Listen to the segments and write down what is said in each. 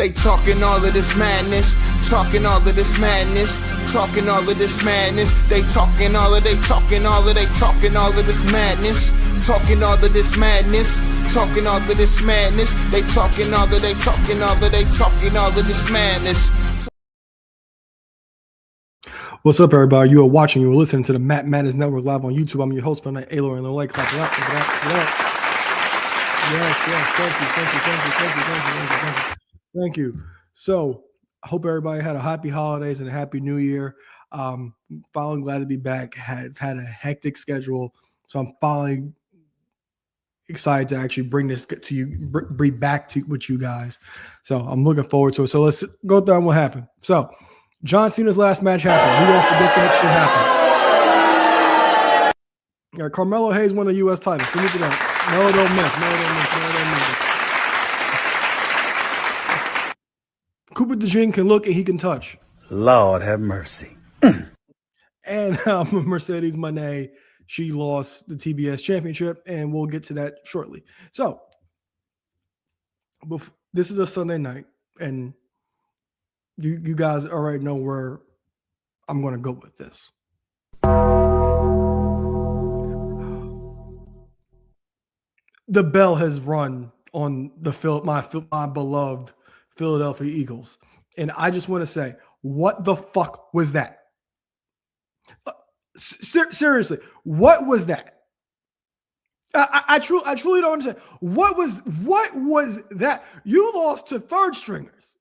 They talking all of this madness, talking all of this madness, talking all of this madness. They talking all of this madness, talking all of this madness, talking all of this madness. They talking all of this madness. What's up, everybody? You are watching, you are listening to the Matt Madness Network live on YouTube. I'm your host for the night, Alo, and the like. Clap it up. Yes. Thank you. So, I hope everybody had a happy holidays and a happy new year. Finally glad to be back. Had a hectic schedule, so I'm finally excited to actually bring this to you, bring back to with you guys. So I'm looking forward to it. So let's go down what happened. So John Cena's last match happened. We don't forget that shit happened. Yeah, Carmelo Hayes won the U.S. title. So look at that. No, don't miss. Cooper DeJean can look and he can touch. Lord have mercy. And Mercedes Moné, she lost the TBS championship, and we'll get to that shortly. So this is a Sunday night, and you guys already know where I'm going to go with this. The bell has run on my beloved Philadelphia Eagles, and I just want to say, what the fuck was that? Seriously, what was that? I truly don't understand. What was that? You lost to third stringers.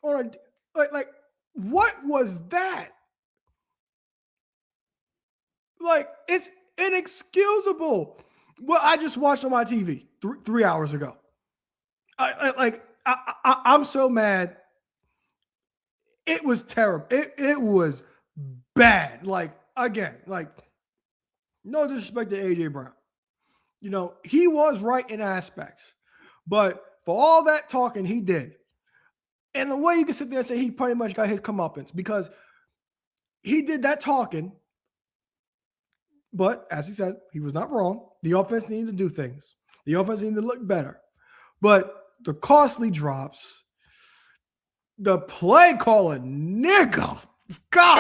Or like what was that? Like, it's inexcusable. Well, I just watched on my TV 3 hours ago. I'm so mad. It was terrible. It was bad. Like, again, like, no disrespect to AJ Brown. You know, he was right in aspects, but for all that talking he did, and the way you can sit there and say he pretty much got his comeuppance because he did that talking, but as he said, he was not wrong. The offense needed to do things. The offense needed to look better. But the costly drops, the play calling, nigga, God.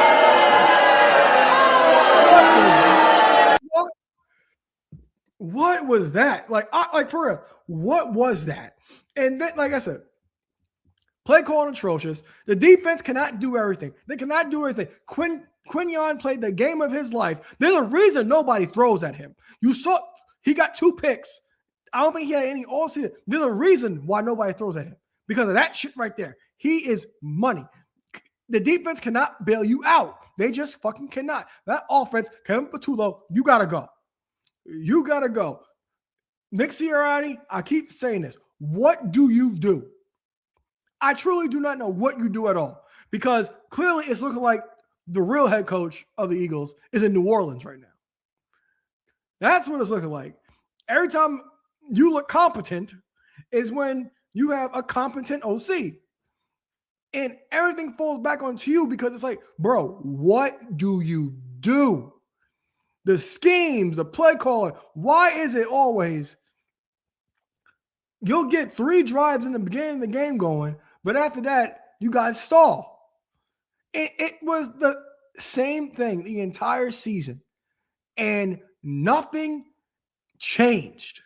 What was that? Like for real, what was that? And then, like I said, play calling atrocious. The defense cannot do everything. They cannot do everything. Quinyon played the game of his life. There's a reason nobody throws at him. You saw he got 2 picks. I don't think he had any all season. There's a reason why nobody throws at him because of that shit right there. He is money. The defense cannot bail you out. They just fucking cannot. That offense, Kevin Patullo, you gotta go. You got to go. Nick Sirianni, I keep saying this. What do you do? I truly do not know what you do at all because clearly it's looking like the real head coach of the Eagles is in New Orleans right now. That's what it's looking like. Every time you look competent is when you have a competent OC. And everything falls back onto you because it's like, bro, what do you do? The schemes, the play calling. Why is it always you'll get 3 drives in the beginning of the game going, but after that, you guys stall? It was the same thing the entire season, and nothing changed.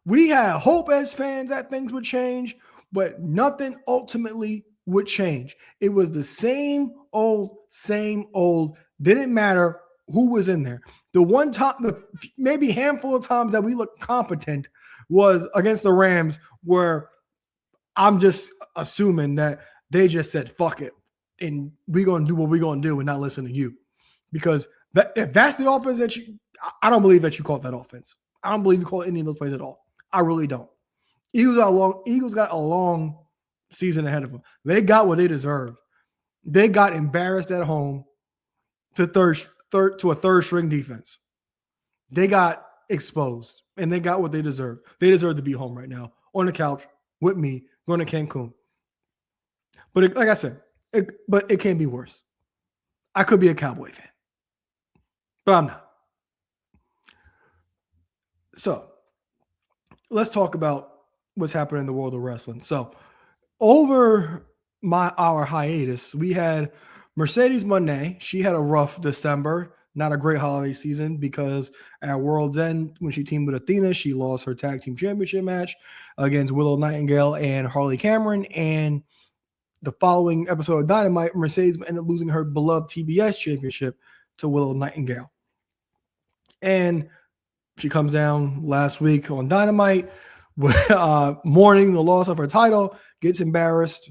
We had hope as fans that things would change, but nothing ultimately would change. It was the same old. Didn't matter who was in there. The one time, maybe handful of times that we looked competent was against the Rams, where I'm just assuming that they just said, fuck it, and we're going to do what we're going to do and not listen to you. Because if that's the offense that I don't believe that you called that offense. I don't believe you called any of those plays at all. I really don't. Eagles got a long season ahead of them. They got what they deserved. They got embarrassed at home to a third string defense. They got exposed and they got what they deserved. They deserve to be home right now on the couch with me going to Cancun. But like I said, it can be worse. I could be a Cowboy fan, but I'm not. So let's talk about what's happening in the world of wrestling. So over our hiatus, we had Mercedes Moné. She had a rough December, not a great holiday season, because at World's End, when she teamed with Athena, she lost her tag team championship match against Willow Nightingale and Harley Cameron. And the following episode of Dynamite, Mercedes ended up losing her beloved TBS championship to Willow Nightingale. And she comes down last week on Dynamite, mourning the loss of her title, gets embarrassed,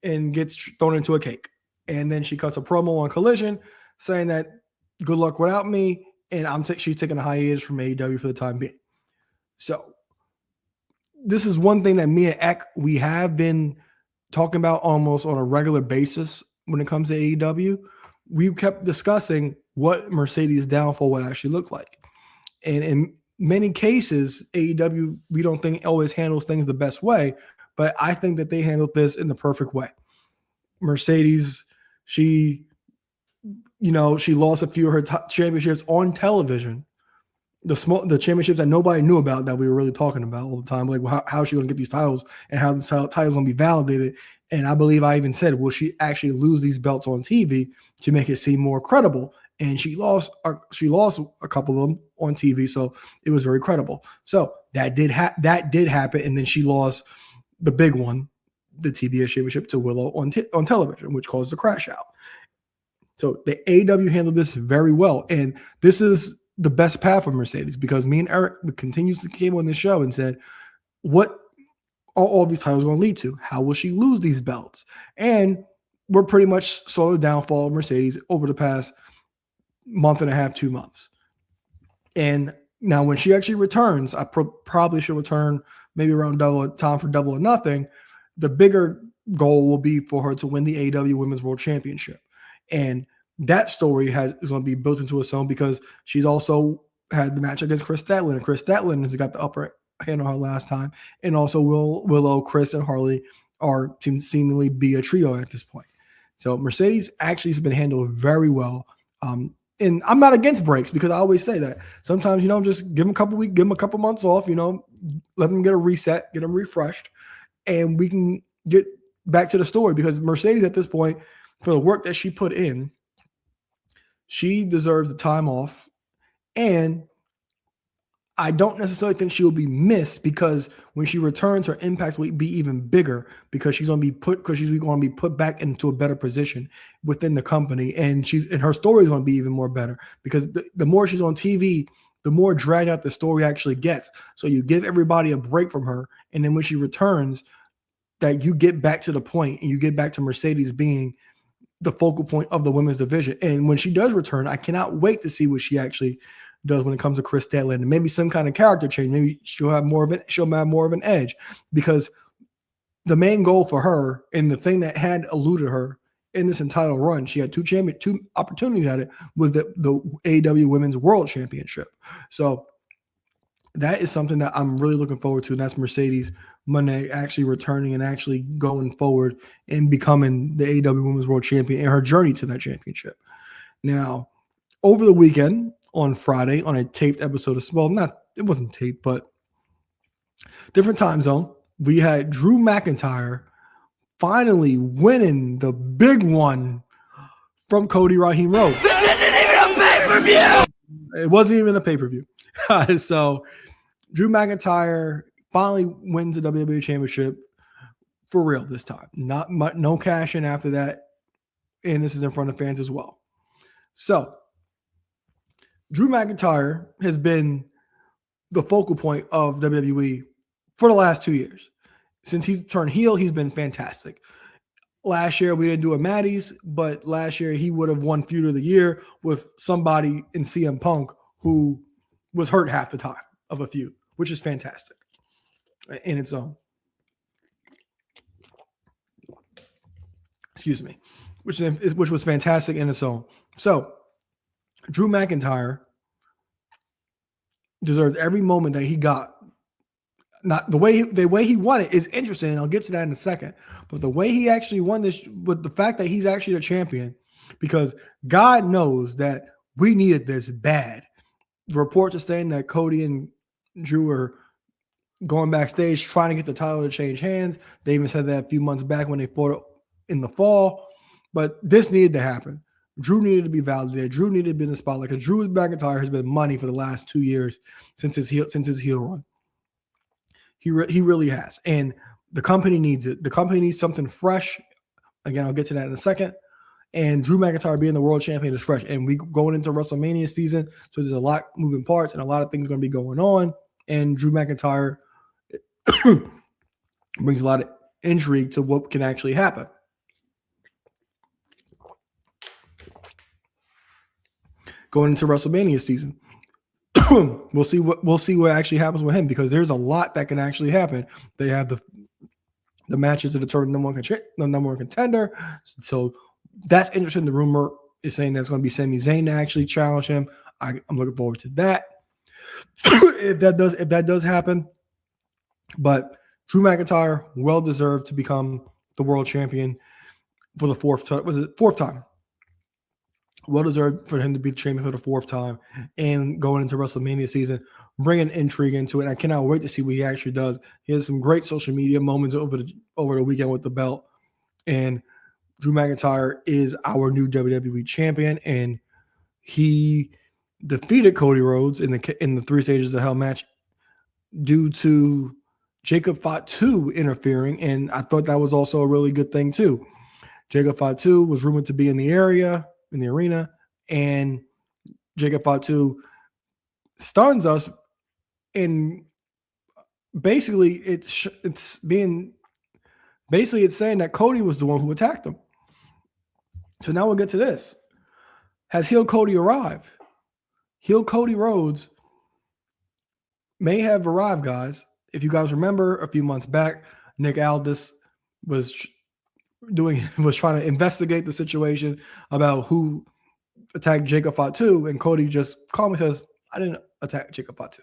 and gets thrown into a cake. And then she cuts a promo on Collision saying that good luck without me, and she's taking a hiatus from AEW for the time being. So this is one thing that me and Ek, we have been talking about almost on a regular basis when it comes to AEW. We kept discussing what Mercedes' downfall would actually look like. And in many cases, AEW, we don't think always handles things the best way, but I think that they handled this in the perfect way. Mercedes, she lost a few of her championships on television. The championships that nobody knew about, that we were really talking about all the time. Like, how is she going to get these titles, and how the titles going to be validated? And I believe I even said, will she actually lose these belts on TV to make it seem more credible? And she lost a couple of them on TV, so it was very credible. So that did happen, and then she lost the big one, the TBS championship, to Willow on television, which caused the crash out. So the AEW handled this very well, and this is the best path for Mercedes, because me and Eric continuously came on this show and said, what are all these titles going to lead to? How will she lose these belts? And we're pretty much saw the downfall of Mercedes over the past month and a half, 2 months. And now when she actually returns, I probably should return maybe around time for Double or Nothing. The bigger goal will be for her to win the AEW Women's World Championship. And that story is going to be built into its own, because she's also had the match against Chris Statlander. And Chris Statlander has got the upper hand on her last time. And also Willow, Chris, and Harley are to seemingly be a trio at this point. So Mercedes actually has been handled very well. And I'm not against breaks, because I always say that sometimes, just give them a couple weeks, give them a couple months off, let them get a reset, get them refreshed, and we can get back to the story, because Mercedes at this point, for the work that she put in, she deserves the time off. And I don't necessarily think she will be missed, because when she returns, her impact will be even bigger, because she's going to be put back into a better position within the company, and her story is going to be even more better, because the more she's on TV, the more dragged out the story actually gets. So you give everybody a break from her, and then when she returns, that you get back to the point, and you get back to Mercedes being the focal point of the women's division. And when she does return, I cannot wait to see what she actually does when it comes to Chris Statlander. Maybe some kind of character change. Maybe she'll have more of an edge, because the main goal for her, and the thing that had eluded her in this entire run, she had two opportunities at it, was the AEW Women's World Championship. So that is something that I'm really looking forward to, and that's Mercedes Moné actually returning and actually going forward and becoming the AEW Women's World Champion in her journey to that championship. Now, over the weekend, on Friday, on a taped episode of, it wasn't taped, but different time zone, we had Drew McIntyre finally winning the big one from Cody Raheem Road. This isn't even a pay-per-view! It wasn't even a pay-per-view. So Drew McIntyre finally wins the WWE Championship for real this time. No cash in after that, and this is in front of fans as well. So Drew McIntyre has been the focal point of WWE for the last 2 years. Since he's turned heel, he's been fantastic. Last year, we didn't do a Maddie's, but last year he would have won Feud of the Year with somebody in CM Punk who was hurt half the time of a feud, which is fantastic in its own. Excuse me, which was fantastic in its own. So Drew McIntyre deserved every moment that he got. Not the way he won it is interesting, and I'll get to that in a second. But the way he actually won this, with the fact that he's actually a champion, because God knows that we needed this bad. The reports are saying that Cody and Drew are going backstage trying to get the title to change hands. They even said that a few months back when they fought in the fall. But this needed to happen. Drew needed to be validated. Drew needed to be in the spotlight because Drew McIntyre has been money for the last 2 years since his heel run. He really has, and the company needs it. The company needs something fresh. Again, I'll get to that in a second. And Drew McIntyre being the world champion is fresh, and we going into WrestleMania season, so there's a lot moving parts and a lot of things going to be going on. And Drew McIntyre brings a lot of intrigue to what can actually happen. Going into WrestleMania season, we'll see what actually happens with him because there's a lot that can actually happen. They have the matches to determine the number one contender. So that's interesting. The rumor is saying that's going to be Sami Zayn to actually challenge him. I'm looking forward to that. if that does happen, but Drew McIntyre well deserved to become the world champion for the fourth time? Well deserved for him to be the champion for the 4th time and going into WrestleMania season, bringing intrigue into it. I cannot wait to see what he actually does. He has some great social media moments over the weekend with the belt, and Drew McIntyre is our new WWE champion, and he defeated Cody Rhodes in the 3 stages of hell match due to Jacob Fatu interfering, and I thought that was also a really good thing too. Jacob Fatu was rumored to be in the arena, and Jacob Fatu stuns us, and basically it's saying that Cody was the one who attacked him. So now we'll get to this. Has heel Cody arrived? Heel Cody Rhodes may have arrived, guys. If you guys remember a few months back, Nick Aldis was trying to investigate the situation about who attacked Jacob Fatu, and Cody just calmly says, I didn't attack Jacob Fatu.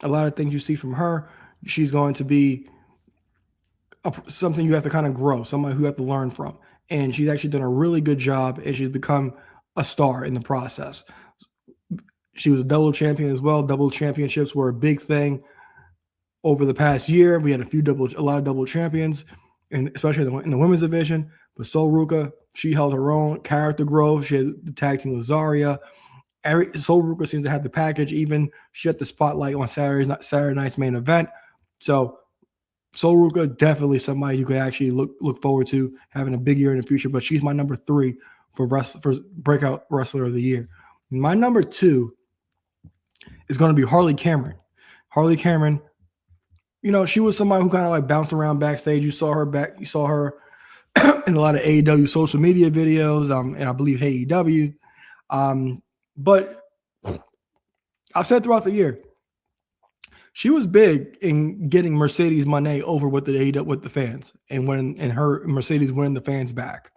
A lot of things you see from her, she's going to be something you have to kind of grow, somebody who you have to learn from. And she's actually done a really good job, and she's become a star in the process. She was a double champion as well. Double championships were a big thing over the past year. We had a lot of double champions, and especially in the women's division. But Sol Ruka, she held her own. Character growth. She had the tag team with Zarya. Sol Ruka seems to have the package. Even she had the spotlight on Saturday night's main event. So Sol Ruka, definitely somebody you could actually look forward to having a big year in the future. But she's my number 3 for Breakout Wrestler of the Year. My number 2 is going to be Harley Cameron. Harley Cameron, she was somebody who kind of like bounced around backstage. You saw her in a lot of AEW social media videos, and I believe AEW. But I've said throughout the year, she was big in getting Mercedes Moné over with the fans, and her Mercedes winning the fans back.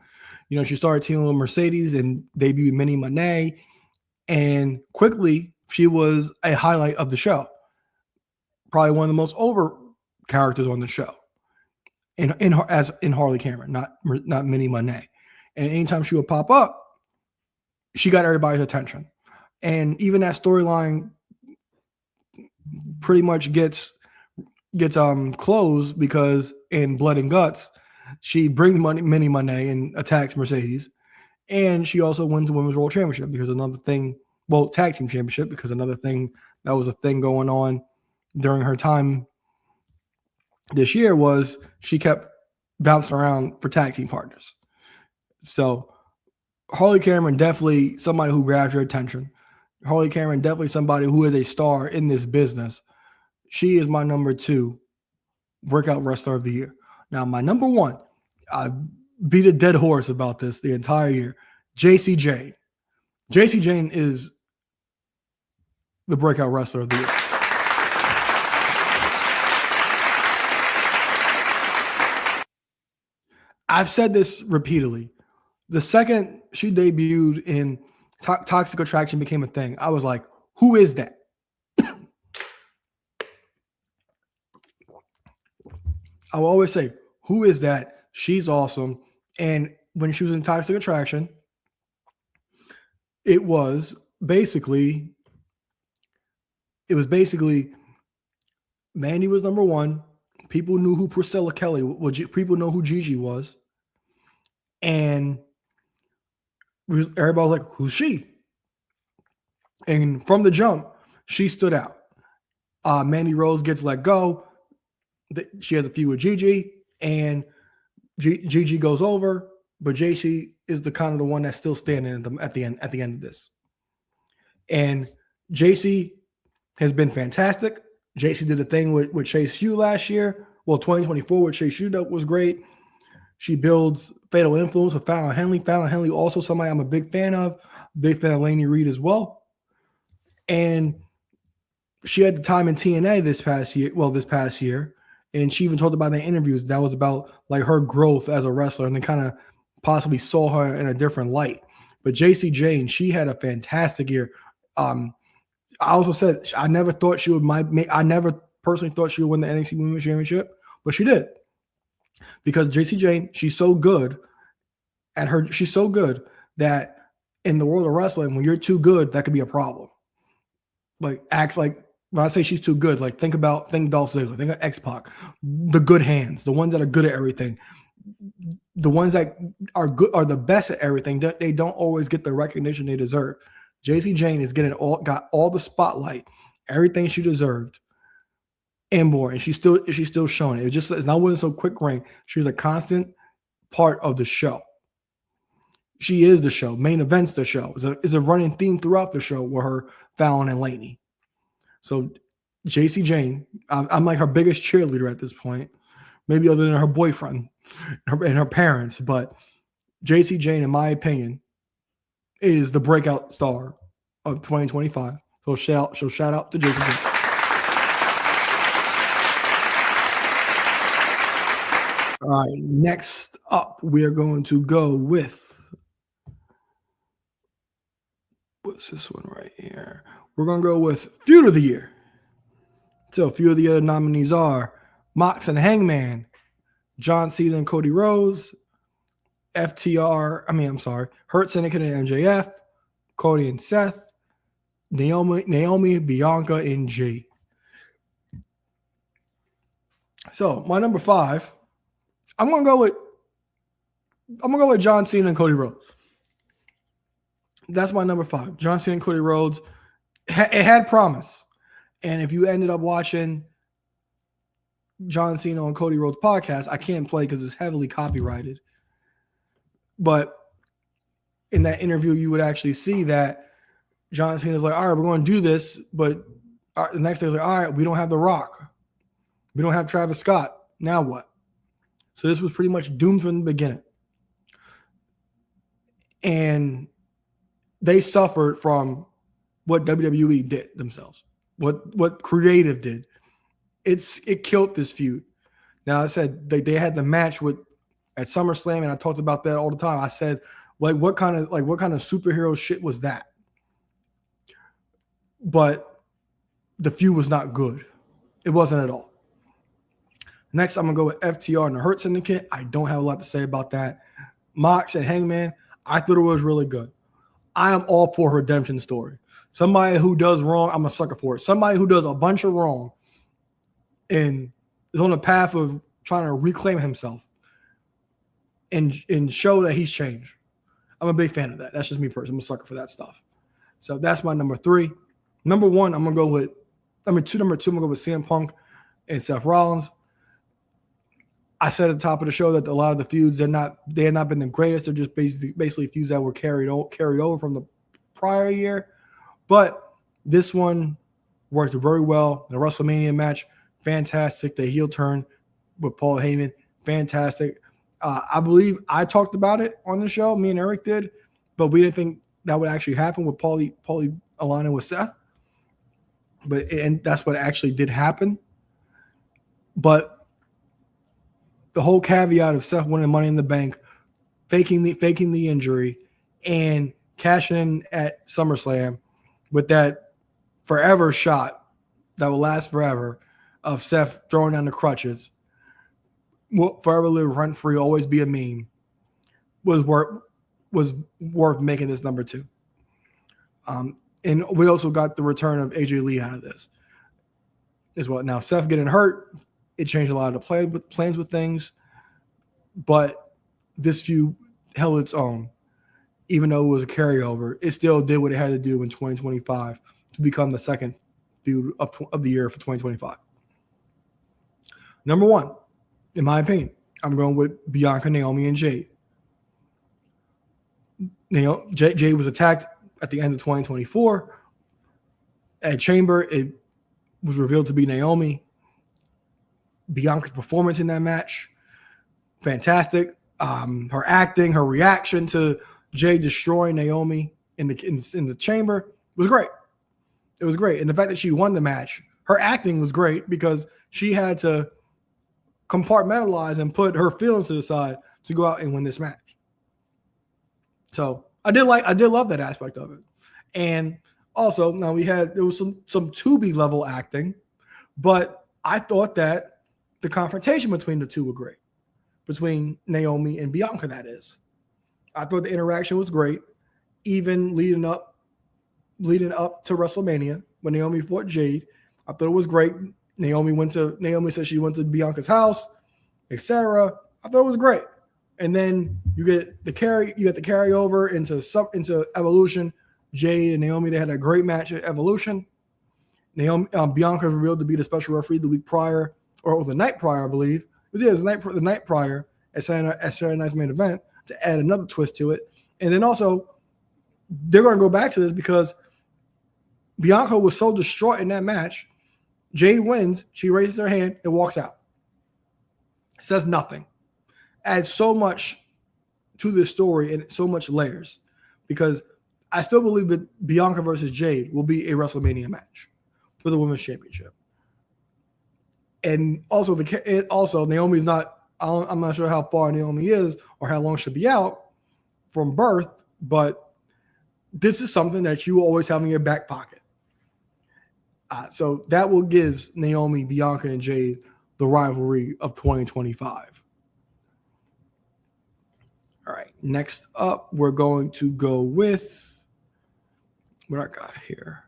She started teaming with Mercedes and debuted Minnie Moné, and quickly she was a highlight of the show. Probably one of the most over characters on the show, in Harley Cameron, not Minnie Moné. And anytime she would pop up, she got everybody's attention. And even that storyline pretty much gets closed because in Blood and Guts, she brings Minnie Moné and attacks Mercedes. And she also wins the Women's World Championship Tag Team Championship, because another thing that was a thing going on during her time this year was she kept bouncing around for tag team partners. So Harley Cameron, definitely somebody who grabs your attention. Harley Cameron, definitely somebody who is a star in this business. She is my number 2 Breakout Wrestler of the Year. Now, my number 1, I beat a dead horse about this the entire year. Jacy Jayne. Jacy Jayne is the Breakout Wrestler of the Year. I've said this repeatedly. The second she debuted in Toxic Attraction became a thing, I was like, who is that? I will always say, who is that? She's awesome. And when she was in Toxic Attraction, it was basically Mandy was number 1. People knew who Priscilla Kelly was. People know who Gigi was. And everybody was like, who's she? And from the jump, she stood out. Mandy Rose gets let go. She has a feud with Gigi, and Gigi goes over, but JC is the one that's still standing at the end of this. And JC has been fantastic. JC did a thing with Chase Hugh last year. Well, 2024 with Chase Hugh was great. She builds Fatal Influence with Fallon Henley. Fallon Henley, also somebody I'm a big fan of. Big fan of Lainey Reed as well. And she had the time in TNA this past year. And she even talked about in the interviews that was about like her growth as a wrestler, and they kind of possibly saw her in a different light. But Jacy Jayne, she had a fantastic year. I also said I never thought she would. I never personally thought she would win the NXT Women's Championship, but she did, because Jacy Jayne, she's so good that in the world of wrestling, when you're too good, that could be a problem. Like acts like. When I say she's too good, like think Dolph Ziggler, think of X-Pac, the good hands, the ones that are good at everything, the ones that are good are the best at everything. They don't always get the recognition they deserve. Jacy Jayne is got all the spotlight, everything she deserved, and more. And she's still showing it. It's not winning so quick ring. She's a constant part of the show. She is the show. Main events the show. Is a running theme throughout the show with her, Fallon, and Lainey. So Jacy Jayne, I'm like her biggest cheerleader at this point, maybe other than her boyfriend and her parents. But Jacy Jayne, in my opinion, is the breakout star of 2025. So shout out to Jacy Jayne. All right, next up, we are going to go with, what's this one right here? We're going to go with Feud of the Year. So a few of the other nominees are Mox and Hangman, John Cena and Cody Rhodes, Hurt Syndicate and MJF, Cody and Seth, Naomi, Bianca, and Jay. So my number 5, I'm gonna go with John Cena and Cody Rhodes. That's my number 5. John Cena and Cody Rhodes. It had promise. And if you ended up watching John Cena and Cody Rhodes podcast, I can't play because it's heavily copyrighted. But in that interview, you would actually see that John Cena's like, all right, we're going to do this. But the next day, he's like, all right, we don't have The Rock. We don't have Travis Scott. Now what? So this was pretty much doomed from the beginning. And they suffered from what WWE did themselves, what creative did. It killed this feud. Now I said they had the match at SummerSlam, and I talked about that all the time. I said, what kind of superhero shit was that? But the feud was not good. It wasn't at all. Next, I'm gonna go with FTR and the Hurt Syndicate. I don't have a lot to say about that. Mox and Hangman, I thought it was really good. I am all for a redemption story. Somebody who does wrong, I'm a sucker for it. Somebody who does a bunch of wrong and is on the path of trying to reclaim himself and show that he's changed. I'm a big fan of that. That's just me personally. I'm a sucker for that stuff. So that's my number 3. Number 1, I'm gonna go with number 2, I'm gonna go with CM Punk and Seth Rollins. I said at the top of the show that a lot of the feuds they had not been the greatest. They're just basically feuds that were carried over from the prior year. But this one worked very well. The WrestleMania match, fantastic. The heel turn with Paul Heyman, fantastic. I believe I talked about it on the show. Me and Eric did, but we didn't think that would actually happen with Paulie aligning with Seth. And that's what actually did happen. But the whole caveat of Seth winning Money in the Bank, faking the injury, and cashing in at SummerSlam with that forever shot that will last forever of Seth throwing down the crutches, will forever live rent free, always be a meme, was worth making this number 2. And we also got the return of AJ Lee out of this as well. Now Seth getting hurt, it changed a lot of the plans with things, but this feud held its own. Even though it was a carryover, it still did what it had to do in 2025 to become the second feud of the year for 2025. Number 1, in my opinion, I'm going with Bianca, Naomi, and Jade. Jade was attacked at the end of 2024. At Chamber, it was revealed to be Naomi. Bianca's performance in that match, fantastic. Her acting, her reaction to Jay destroying Naomi in the Chamber was great. It was great. And the fact that she won the match, her acting was great because she had to compartmentalize and put her feelings to the side to go out and win this match. So I did love that aspect of it. And also, now there was some Tubi level acting, but I thought that the confrontation between the two were great. Between Naomi and Bianca, that is. I thought the interaction was great, even leading up to WrestleMania when Naomi fought Jade. I thought it was great. Naomi said she went to Bianca's house, etc. I thought it was great. And then you get the carryover into Evolution. Jade and Naomi, they had a great match at Evolution. Bianca was revealed to be the special referee the week prior, or the night prior, I believe. It was the night prior at Saturday Night's Main Event to add another twist to it. And then also, they're going to go back to this because Bianca was so distraught in that match. Jade wins. She raises her hand and walks out. Says nothing. Adds so much to this story and so much layers because I still believe that Bianca versus Jade will be a WrestleMania match for the Women's Championship. And also, Naomi's not. I'm not sure how far Naomi is or how long she'll be out from birth, but this is something that you always have in your back pocket. So that will give Naomi, Bianca, and Jade the rivalry of 2025. All right. Next up, we're going to go with what I got here.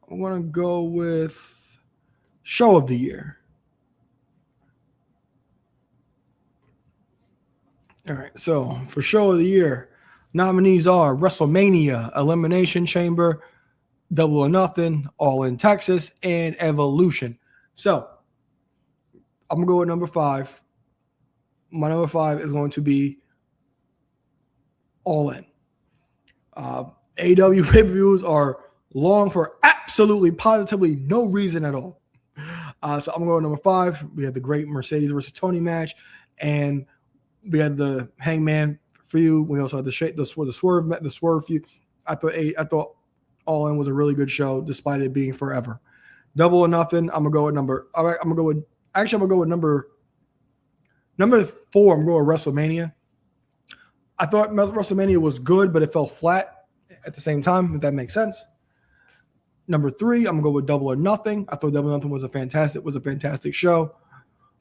I'm going to go with Show of the Year. All right. So for Show of the Year, nominees are WrestleMania, Elimination Chamber, Double or Nothing, All in Texas, and Evolution. So I'm going to go with number 5. My number 5 is going to be All In. AEW pay-per-views are long for absolutely, positively no reason at all. So I'm going number 5. We had the great Mercedes versus Tony match, and we had the Hangman feud. We also had the swerve feud. I thought All In was a really good show, despite it being forever. Double or Nothing. I'm gonna go with number 4. I'm gonna go with WrestleMania. I thought WrestleMania was good, but it fell flat at the same time, if that makes sense. Number 3, I'm gonna go with Double or Nothing. I thought Double or Nothing was a fantastic show.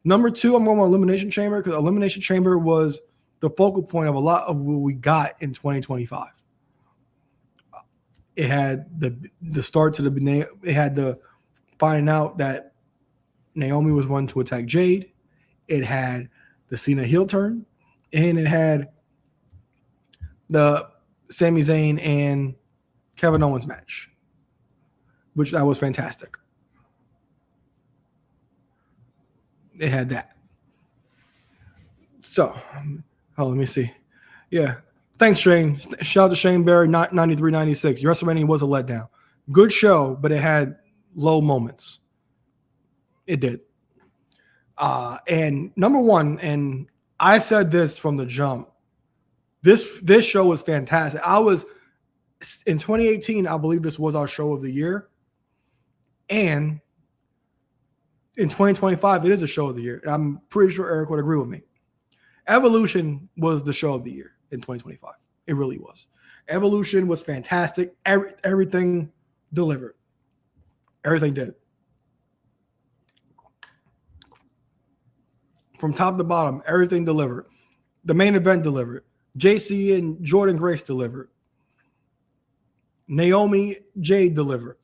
Number 2, I'm going with Elimination Chamber, because Elimination Chamber was the focal point of a lot of what we got in 2025. It had the start to the it had the finding out that Naomi was one to attack Jade. It had the Cena heel turn, and it had the Sami Zayn and Kevin Owens match, which that was fantastic. It had that. So, let me see. Yeah. Thanks, Shane. Shout out to Shane Barry, 93-96. WrestleMania was a letdown. Good show, but it had low moments. It did. And number 1, and I said this from the jump, this show was fantastic. In 2018, I believe this was our show of the year. And in 2025, it is a show of the year. And I'm pretty sure Eric would agree with me. Evolution was the show of the year in 2025. It really was. Evolution was fantastic. Everything delivered. Everything did. From top to bottom, everything delivered. The main event delivered. JC and Jordan Grace delivered. Naomi, Jade delivered.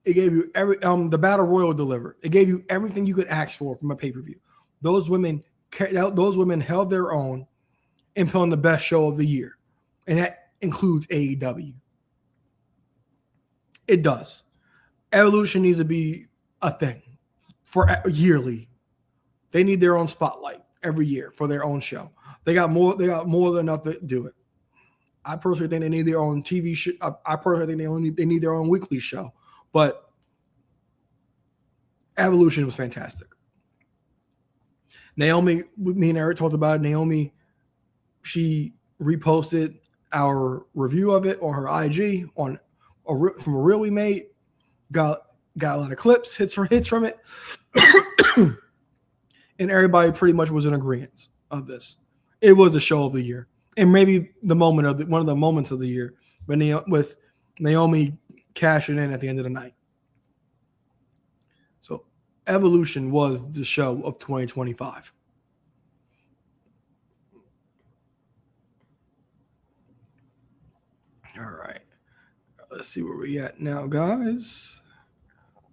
It gave you the Battle Royal delivered. It gave you everything you could ask for from a pay-per-view. Those women held their own and put on the best show of the year. And that includes AEW. It does. Evolution needs to be a thing for yearly. They need their own spotlight every year for their own show. They got more than enough to do it. I personally think they need their own TV show. I personally think they need their own weekly show. But Evolution was fantastic. Naomi, me and Eric talked about it. Naomi, she reposted our review of it on her IG from a reel we made. Got a lot of clips, hits from it. And everybody pretty much was in agreement of this. It was the show of the year. And maybe one of the moments of the year with Naomi cashing in at the end of the night. So Evolution was the show of 2025. All right. Let's see where we at now, guys.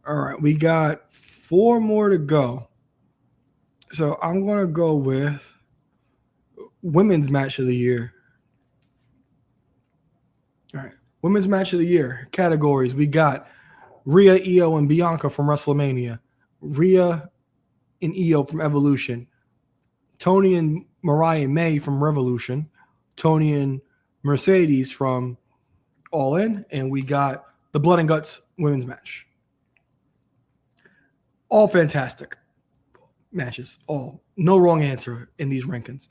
All right. We got 4 more to go. So I'm going to go with Women's Match of the Year. All right. Women's Match of the Year categories. We got Rhea, Io, and Bianca from WrestleMania. Rhea and Io from Evolution. Tony and Mariah May from Revolution. Tony and Mercedes from All In. And we got the Blood and Guts women's match. All fantastic matches. All. No wrong answer in these rankings.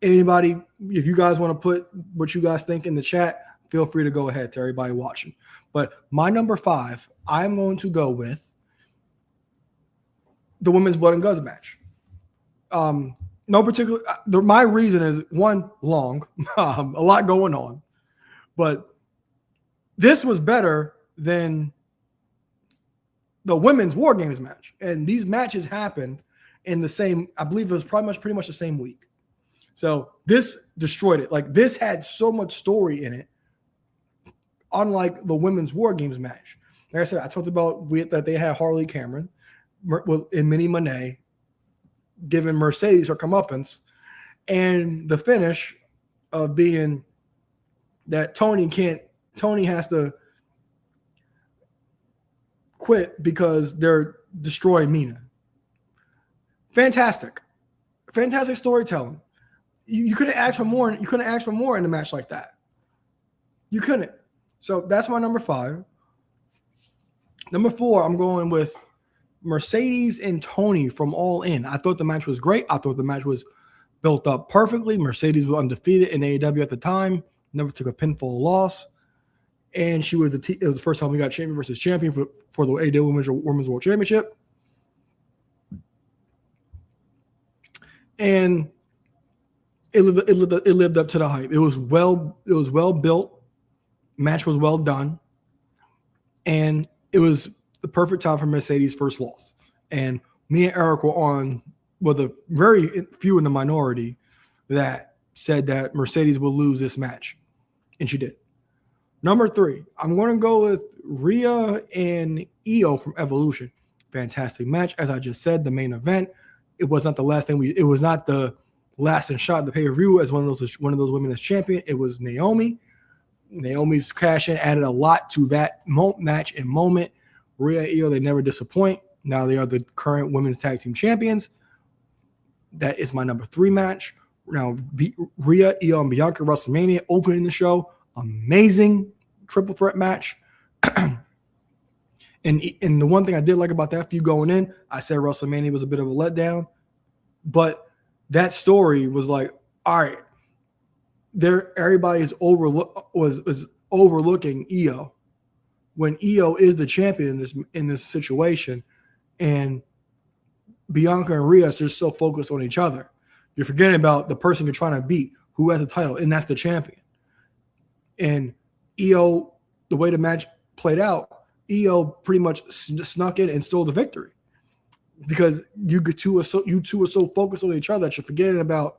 Anybody, if you guys want to put what you guys think in the chat, feel free to go ahead to everybody watching. But my number 5, I'm going to go with the women's Blood and Guts match. No particular. My reason is, one, long, a lot going on, but this was better than the women's War Games match. And these matches happened in the same, I believe it was pretty much the same week. So this destroyed it. Like, this had so much story in it, unlike the women's War Games match. Like I said, I talked about that they had Harley Cameron and Minnie Monet giving Mercedes her comeuppance, and the finish of being that Tony has to quit because they're destroying Mina. Fantastic storytelling. You couldn't ask for more. You couldn't ask for more in a match like that. You couldn't. So that's my number 5. Number 4, I'm going with Mercedes and Tony from All In. I thought the match was great. I thought the match was built up perfectly. Mercedes was undefeated in AEW at the time. Never took a pinfall loss. And she was it was the first time we got champion versus champion for the AEW Women's World Championship. And it lived up to the hype. It was well built. Match was well done. And it was the perfect time for Mercedes' first loss. And me and Eric were the very few in the minority that said that Mercedes will lose this match. And she did. Number 3, I'm going to go with Rhea and Io from Evolution. Fantastic match. As I just said, the main event. It was not the last thing it was not the last and shot the pay-per-view as one of those women as champion. It was Naomi. Naomi's cash-in added a lot to that match and moment. Rhea and Io, they never disappoint. Now they are the current women's tag team champions. That is my number 3 match. Now, Rhea, Io, and Bianca WrestleMania opening the show. Amazing triple threat match. And the one thing I did like about that feud going in, I said WrestleMania was a bit of a letdown, but that story was like, all right, everybody is overlooking Io when Io is the champion in this situation, and Bianca and Rhea are just so focused on each other. You're forgetting about the person you're trying to beat, who has the title, and that's the champion. And Io, the way the match played out, Io pretty much snuck in and stole the victory because you two are so focused on each other that you're forgetting about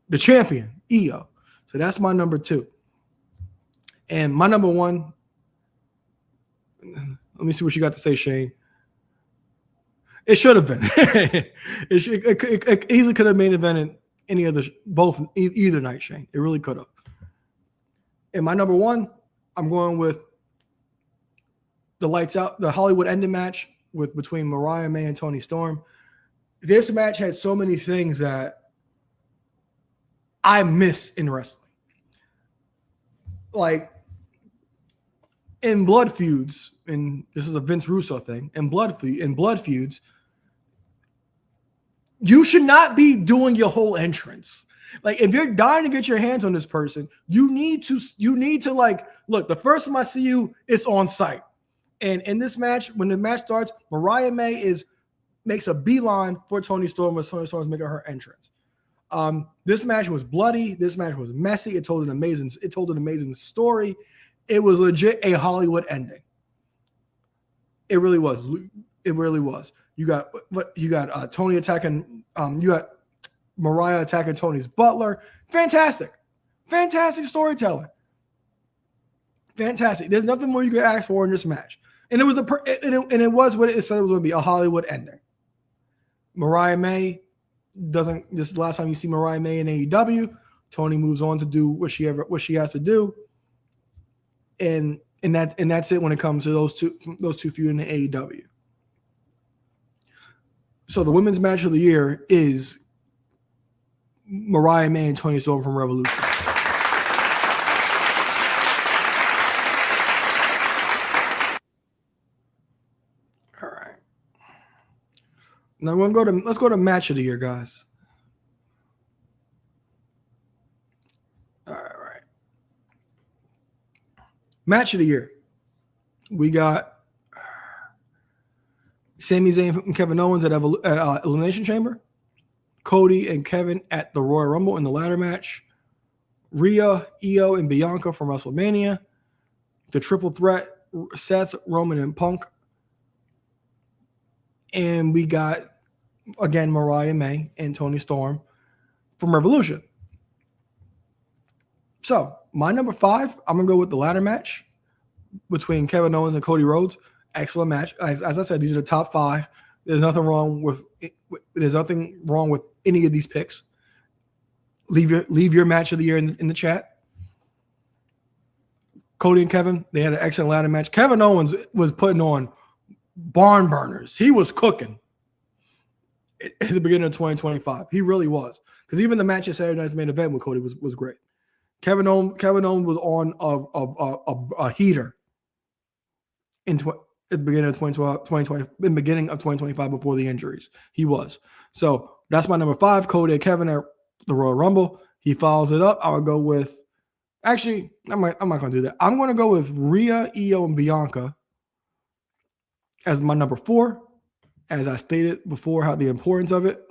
the champion, Io. So that's my number 2. And my number 1, let me see what you got to say, Shane. It should have been. It easily could have main evented any of either night, Shane. It really could have. And my number 1, I'm going with the lights out, the Hollywood ending match between Mariah May and Toni Storm. This match had so many things that I miss in wrestling. Like in blood feuds, and this is a Vince Russo thing, in blood feuds, you should not be doing your whole entrance. Like, if you're dying to get your hands on this person, you need to like, look, the first time I see you, it's on site. And in this match, when the match starts, Mariah May makes a beeline for Toni Storm as Toni Storm is making her entrance. This match was bloody. This match was messy. It told an amazing story. It was legit a Hollywood ending. It really was. It really was. You got Tony attacking. You got Mariah attacking Tony's butler. Fantastic storytelling. Fantastic. There's nothing more you could ask for in this match. And it was it was what it said it was going to be, a Hollywood ending. Mariah May doesn't. This is the last time you see Mariah May in AEW. Tony moves on to do what she has to do, and that's it when it comes to those two feud in the AEW. So the women's match of the year is Mariah May and Toni Storm from Revolution. All right. Now let's go to match of the year, guys. All right. Match of the year. We got Sami Zayn and Kevin Owens at Elimination Chamber. Cody and Kevin at the Royal Rumble in the ladder match. Rhea, Io, and Bianca from WrestleMania. The triple threat, Seth, Roman, and Punk And we got, again, Mariah May and Toni Storm from Revolution. So my number 5, I'm going to go with the ladder match between Kevin Owens and Cody Rhodes. Excellent match. As I said, these are the top 5. There's nothing wrong with any of these picks. Leave your match of the year in the chat. Cody and Kevin, they had an excellent ladder match. Kevin Owens was putting on barn burners. He was cooking at the beginning of 2025. He really was. Because even the match at Saturday Night's Main Event with Cody was great. Kevin Owens was on a heater at the beginning of 2020, in the beginning of 2025 before the injuries. He was. So that's my number 5. Cody and Kevin at the Royal Rumble. He follows it up. I would go with, actually, I'm not going to do that. I'm going to go with Rhea, Io, and Bianca as my number 4. As I stated before, how the importance of it.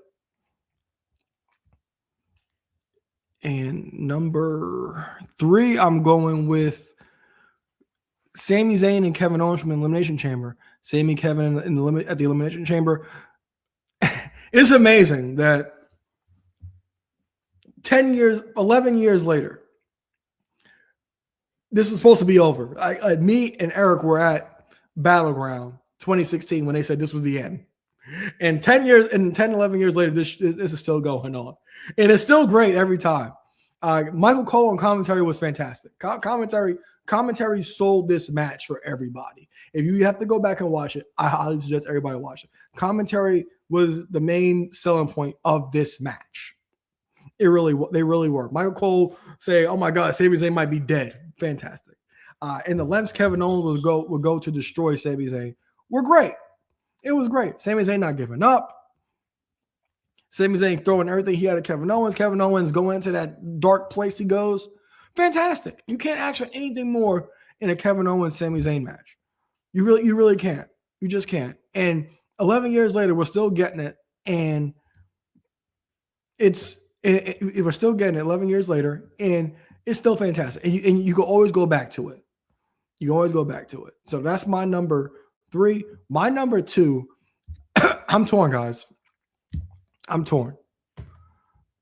And number 3, I'm going with Sami Zayn and Kevin Owens from Elimination Chamber. Sami, Kevin at the Elimination Chamber. It's amazing that 11 years later, this was supposed to be over. Me and Eric were at Battleground 2016 when they said this was the end. And 11 years later, this is still going on. And it's still great every time. Michael Cole on commentary was fantastic. Commentary sold this match for everybody. If you have to go back and watch it, I highly suggest everybody watch it. Commentary was the main selling point of this match. They really were. Michael Cole say, "Oh my God, Sami Zayn might be dead." Fantastic. And the lengths Kevin Owens would go to destroy Sami Zayn were great. It was great. Sami Zayn not giving up. Sami Zayn throwing everything he had at Kevin Owens. Kevin Owens going into that dark place he goes. Fantastic. You can't ask for anything more in a Kevin Owens Sami Zayn match. You really can't. You just can't. And 11 years later, we're still getting it. And we're still getting it 11 years later, and it's still fantastic. And you can always go back to it. You can always go back to it. So that's my number 3. My number 2, I'm torn, guys. I'm torn.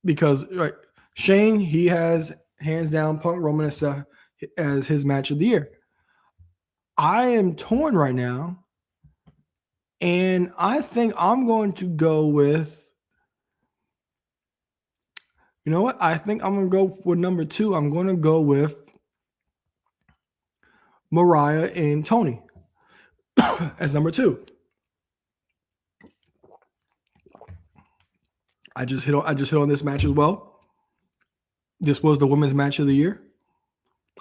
Because Shane, he has hands down Punk, Roman, and Seth as his match of the year. I am torn right now. And I think I'm going to go with, you know what? I think I'm going to go with number 2. I'm going to go with Mariah and Toni as number 2. I just hit on this match as well. This was the women's match of the year.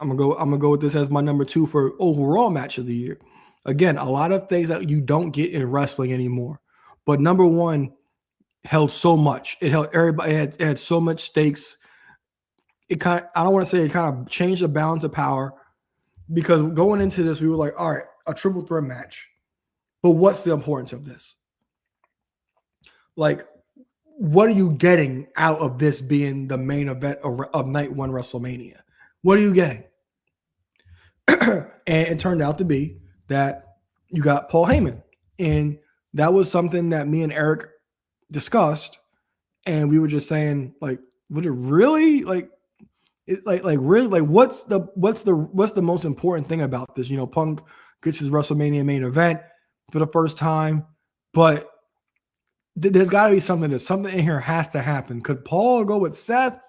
I'm gonna go with this as my number 2 for overall match of the year. Again, a lot of things that you don't get in wrestling anymore, but number 1 held so much. It held everybody. It had so much stakes. I don't want to say it kind of changed the balance of power, because going into this, we were like, all right, a triple threat match. But what's the importance of this? Like, what are you getting out of this being the main event of night 1 WrestleMania? What are you getting? And it turned out to be that you got Paul Heyman. And that was something that me and Eric discussed. And we were just saying, like, would it really really what's the most important thing about this? You know, Punk gets his WrestleMania main event for the first time, but there's got to be something in here has to happen. Could Paul go with Seth?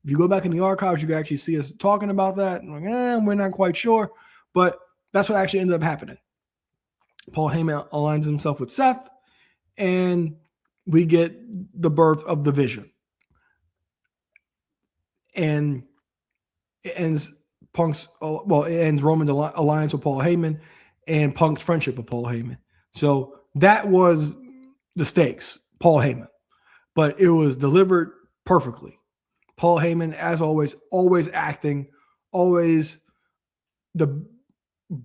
If you go back in the archives, you can actually see us talking about that. Like, we're not quite sure, but that's what actually ended up happening. Paul Heyman aligns himself with Seth, and we get the birth of the Vision. And it ends Roman's alliance with Paul Heyman and Punk's friendship with Paul Heyman. So that was the stakes, Paul Heyman. But it was delivered perfectly. Paul Heyman, as always acting, always the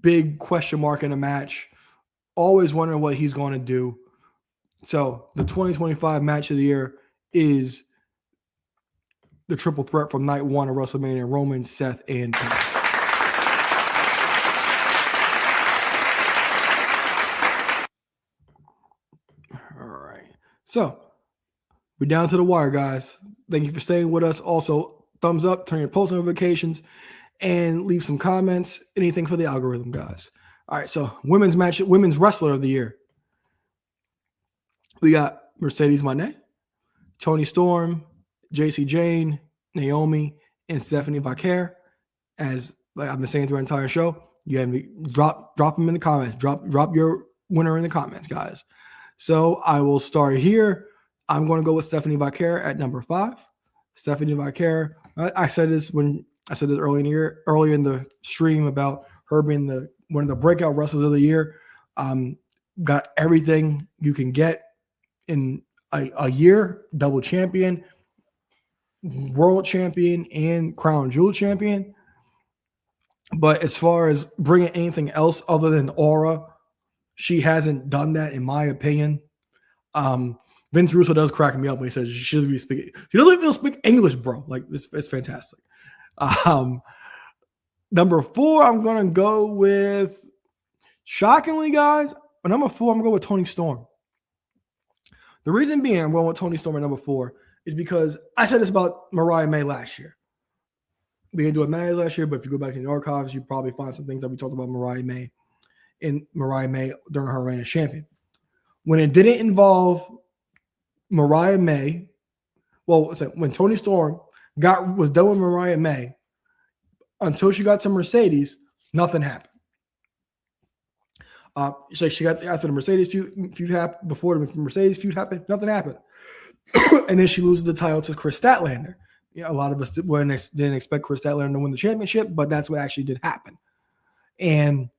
big question mark in a match, always wondering what he's going to do. So the 2025 match of the year is the triple threat from night 1 of WrestleMania: Roman, Seth, and Punk. So we're down to the wire, guys. Thank you for staying with us. Also, thumbs up, turn your post notifications, and leave some comments. Anything for the algorithm, guys. All right, so women's wrestler of the year. We got Mercedes Moné, Toni Storm, JC Jane, Naomi, and Stephanie Vaquer. As like I've been saying through our entire show, you have me drop them in the comments. Drop your winner in the comments, guys. So I will start here. I'm going to go with Stephanie Vaquer at number 5. Stephanie Vaquer. I said this earlier in the stream about her being one of the breakout wrestlers of the year. Got everything you can get in a year: double champion, world champion, and crown jewel champion. But as far as bringing anything else other than aura, she hasn't done that, in my opinion. Vince Russo does crack me up when he says she doesn't even speak English, bro. Like it's fantastic. Number 4, I'm gonna go with, shockingly, guys. Number 4, I'm gonna go with Toni Storm. The reason being I'm going with Toni Storm at number 4 is because I said this about Mariah May last year. We didn't do it May last year, but if you go back in the archives, you probably find some things that we talked about Mariah May during her reign as champion. When it didn't involve Mariah May, when Toni Storm was done with Mariah May, until she got to Mercedes, nothing happened. So she got after the Mercedes feud happened, before the Mercedes feud happened, nothing happened. And then she loses the title to Chris Statlander. A lot of us didn't expect Chris Statlander to win the championship, but that's what actually did happen. And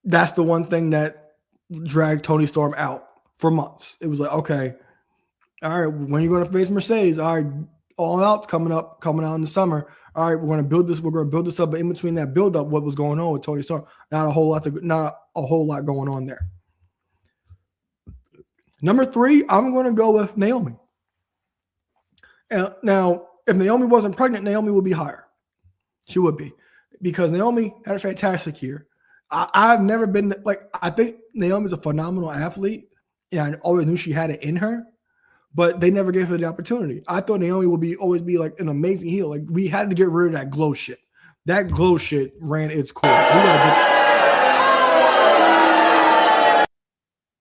that's the one thing that dragged Toni Storm out for months. It was like, okay, all right, when are you going to face Mercedes? All right, All Out's coming out in the summer. All right, we're going to build this up. But in between that build up, what was going on with Toni Storm? Not a whole lot going on there. Number 3, I'm going to go with Naomi. Now, if Naomi wasn't pregnant, Naomi would be higher. She would be, because Naomi had a fantastic year. I've never been I think Naomi's a phenomenal athlete, and I always knew she had it in her, but they never gave her the opportunity. I thought Naomi would always be like an amazing heel. Like, we had to get rid of that glow shit. That glow shit ran its course.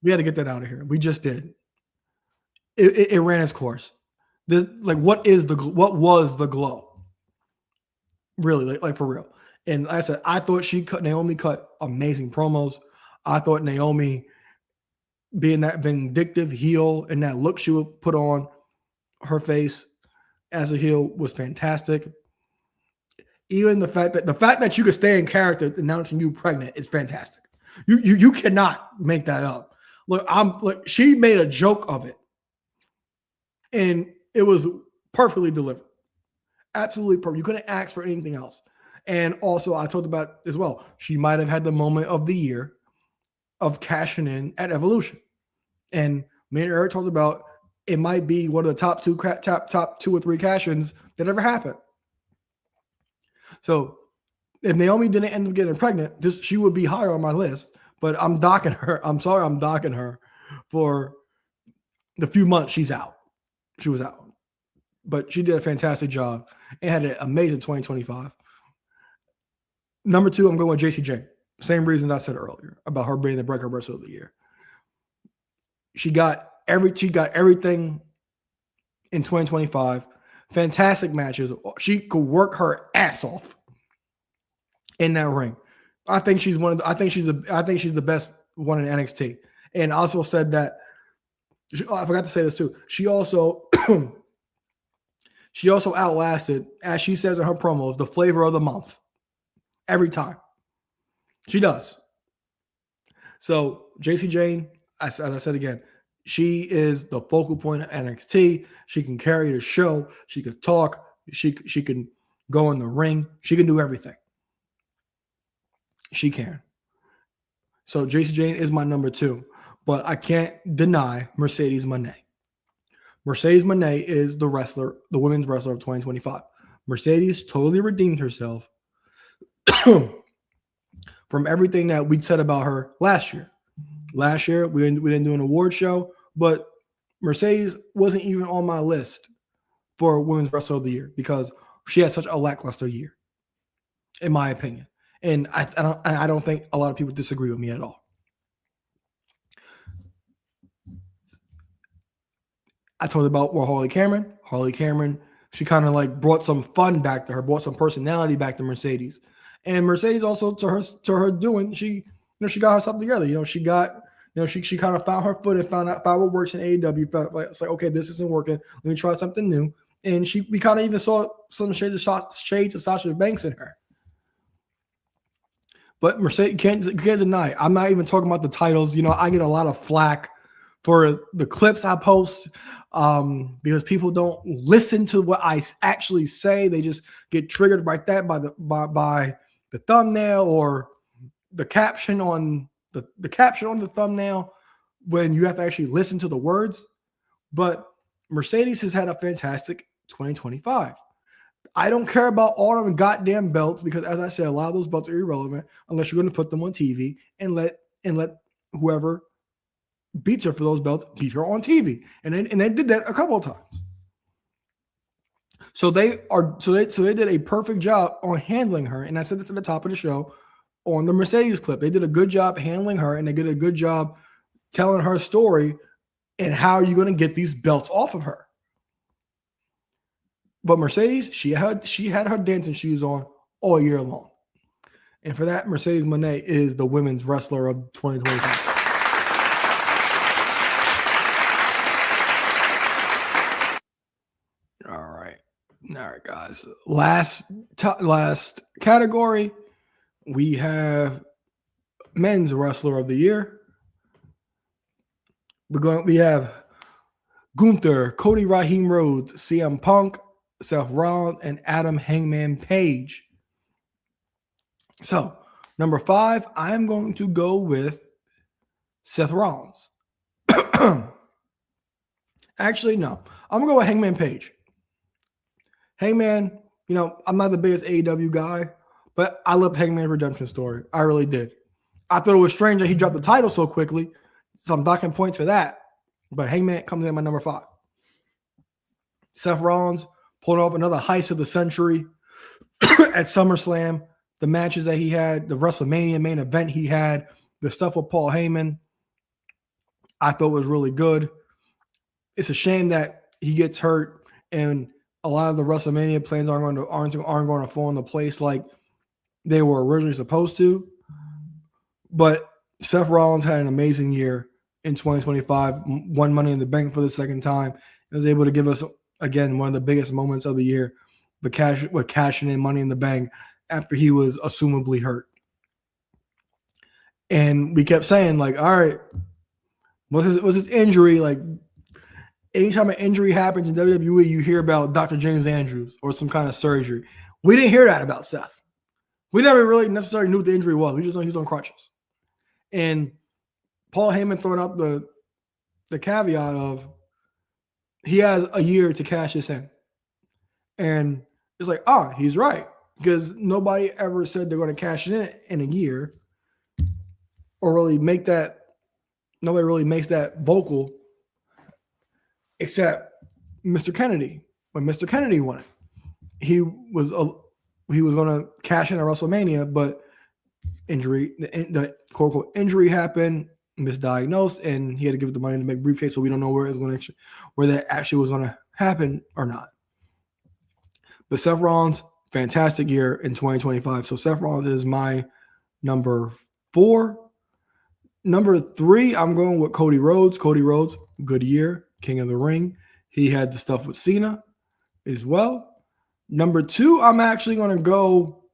We had to get that out of here. We just did. It ran its course. What was the glow? Really, like for real. And like I said, I thought Naomi cut amazing promos. I thought Naomi, being that vindictive heel and that look she would put on her face as a heel, was fantastic. Even the fact that you could stay in character announcing you pregnant is fantastic. You cannot make that up. Look, she made a joke of it, and it was perfectly delivered. Absolutely perfect. You couldn't ask for anything else. And also, I talked about as well, she might have had the moment of the year of cashing in at Evolution. And me and Eric talked about it might be one of the top 2 or 3 cash-ins that ever happened. So if Naomi didn't end up getting pregnant, she would be higher on my list. But I'm docking her. I'm sorry, I'm docking her for the few months she's out. She was out. But she did a fantastic job and had an amazing 2025. Number 2, I'm going with JC Jane. Same reasons I said earlier about her being the Breakout Wrestler of the year. She got everything in 2025. Fantastic matches. She could work her ass off in that ring. I think she's the best one in NXT. And I also said that, I forgot to say this too. She also outlasted, as she says in her promos, the flavor of the month every time. She does. So JC Jane, as I said again, she is the focal point of NXT. She can carry the show. She can talk. She can go in the ring. She can do everything. She can. So JC Jane is my number 2, but I can't deny Mercedes Moné. Mercedes Moné is the women's wrestler of 2025. Mercedes totally redeemed herself from everything that we'd said about her last year. Last year, we didn't do an award show, but Mercedes wasn't even on my list for Women's Wrestler of the Year because she had such a lackluster year, in my opinion. And I don't think a lot of people disagree with me at all. I told about Harley Cameron. Harley Cameron, she kind of like brought some fun back to her, brought some personality back to Mercedes. And Mercedes also to her doing, she got herself together. She kind of found her foot and found what works in AEW. It's like, okay, this isn't working. Let me try something new. And we kind of even saw some shades of Sasha Banks in her. But Mercedes, you can't deny it. I'm not even talking about the titles. I get a lot of flack for the clips I post because people don't listen to what I actually say. They just get triggered by that by the thumbnail or the caption on the caption on the thumbnail when you have to actually listen to the words. But Mercedes has had a fantastic 2025. I don't care about all them goddamn belts because, as I said, a lot of those belts are irrelevant unless you're going to put them on TV and let whoever beats her for those belts beat her on TV, and they did that a couple of times. So they did a perfect job on handling her, and I said it at the top of the show on the Mercedes clip. They did a good job handling her, and they did a good job telling her story and how you're going to get these belts off of her. But Mercedes, she had her dancing shoes on all year long. And for that, Mercedes Moné is the women's wrestler of 2025. All right, guys. Last category, we have men's wrestler of the year. We have Gunther, Cody Raheem Rhodes, CM Punk, Seth Rollins, and Adam Hangman Page. So, number 5, I'm going to go with Seth Rollins. Actually, no. I'm going to go with Hangman Page. Hangman, I'm not the biggest AEW guy, but I loved Hangman's redemption story. I really did. I thought it was strange that he dropped the title so quickly, so I'm docking points for that. But Hangman comes in at my number 5. Seth Rollins pulled off another heist of the century at SummerSlam. The matches that he had, the WrestleMania main event he had, the stuff with Paul Heyman, I thought was really good. It's a shame that he gets hurt and a lot of the WrestleMania plans aren't going to fall into place like they were originally supposed to. But Seth Rollins had an amazing year in 2025, won Money in the Bank for the second time, and was able to give us, again, one of the biggest moments of the year, but cashing in Money in the Bank after he was assumably hurt. And we kept saying, like, all right, what's his injury? Like, anytime an injury happens in WWE, you hear about Dr. James Andrews or some kind of surgery. We didn't hear that about Seth. We never really necessarily knew what the injury was. We just know he's on crutches. And Paul Heyman throwing out the caveat of he has a year to cash this in. And it's like, he's right. Because nobody ever said they're going to cash it in a year or really make that. Nobody really makes that vocal except Mr. Kennedy. When Mr. Kennedy won it, he was going to cash in at WrestleMania, but the quote unquote injury happened, misdiagnosed, and he had to give the money to make briefcase. So we don't know where that actually was going to happen or not. But Seth Rollins, fantastic year in 2025. So Seth Rollins is my number 4. Number 3, I'm going with Cody Rhodes. Cody Rhodes, good year, King of the Ring. He had the stuff with Cena as well. Number 2, I'm actually going to go.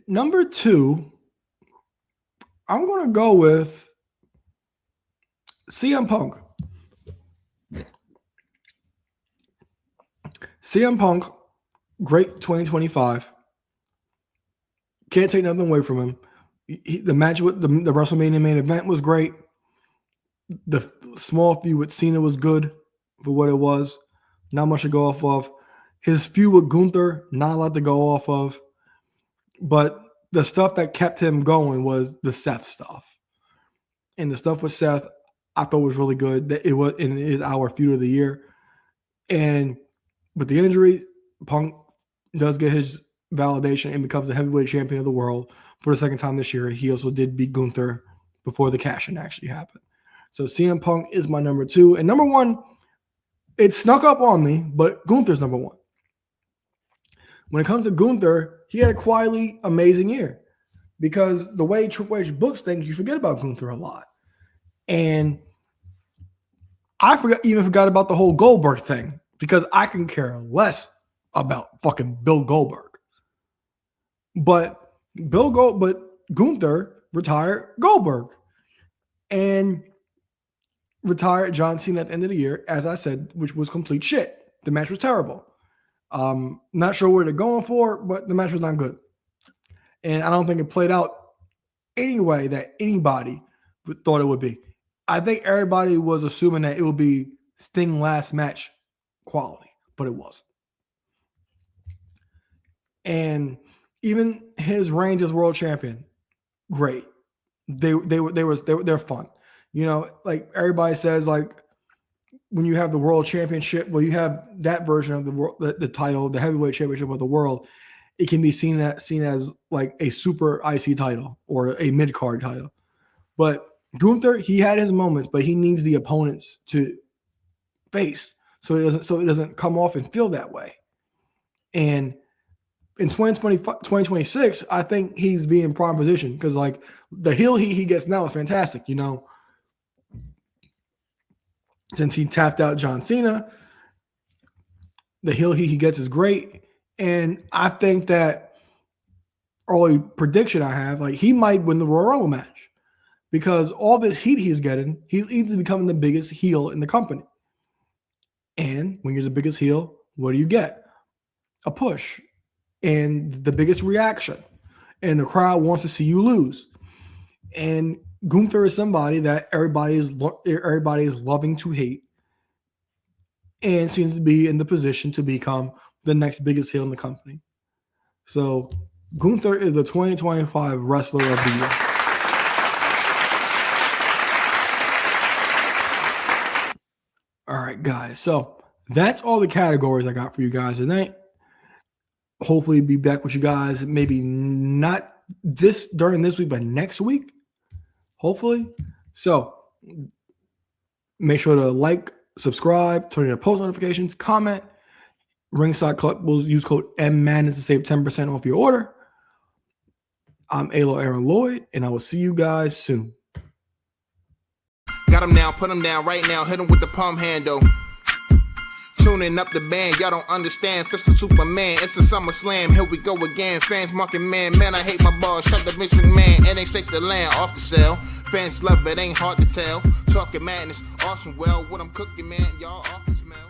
Number 2, I'm going to go with CM Punk. CM Punk, great 2025. Can't take nothing away from him. The match with the WrestleMania main event was great. The small feud with Cena was good for what it was. Not much to go off of. His feud with Gunther, not a lot to go off of. But the stuff that kept him going was the Seth stuff. And the stuff with Seth, I thought was really good. That it was in is our feud of the year. And with the injury, Punk does get his validation and becomes the heavyweight champion of the world for the second time this year. He also did beat Gunther before the cash-in actually happened. So CM Punk is my number 2. And number 1, it snuck up on me, but Gunther's number 1. When it comes to Gunther, he had a quietly amazing year because the way Triple H books things, you forget about Gunther a lot. And I even forgot about the whole Goldberg thing because I can care less about fucking Bill Goldberg. But Gunther retired Goldberg and retired John Cena at the end of the year, as I said, which was complete shit. The match was terrible. Not sure what they're going for, but the match was not good. And I don't think it played out any way that anybody thought it would be. I think everybody was assuming that it would be Sting last match quality, but it wasn't. And even his reigns as world champion, great. They're fun. You know, like everybody says, like when you have the world championship, well, you have that version of the title, the heavyweight championship of the world. It can be seen as like a super IC title or a mid card title. But Gunther, he had his moments, but he needs the opponents to face so it doesn't come off and feel that way. And in 2026, I think he's being prime position because like the heel he gets now is fantastic. You know, since he tapped out John Cena, the heel he gets is great. And I think that early prediction I have, like he might win the Royal Rumble match because all this heat he's getting, he's easily becoming the biggest heel in the company. And when you're the biggest heel, what do you get? A push and the biggest reaction. And the crowd wants to see you lose. And Gunther is somebody that everybody is loving to hate and seems to be in the position to become the next biggest heel in the company. So Gunther is the 2025 Wrestler of the Year. All right, guys. So that's all the categories I got for you guys tonight. Hopefully be back with you guys, maybe not during this week, but next week. Hopefully. So make sure to like, subscribe, turn on your post notifications, comment. Ringside Collectibles, use code MMadness to save 10% off your order. I'm Alo Aaron Lloyd, and I will see you guys soon. Got him now, put him down right now, hit him with the palm handle. Tuning up the band, y'all don't understand. Fist of Superman, it's a SummerSlam. Here we go again. Fans marking man, I hate my balls. Shut the Vince McMahon, it ain't safe to land off the cell. Fans love it, ain't hard to tell. Talking madness, awesome. Well, what I'm cooking, man, y'all off the smell.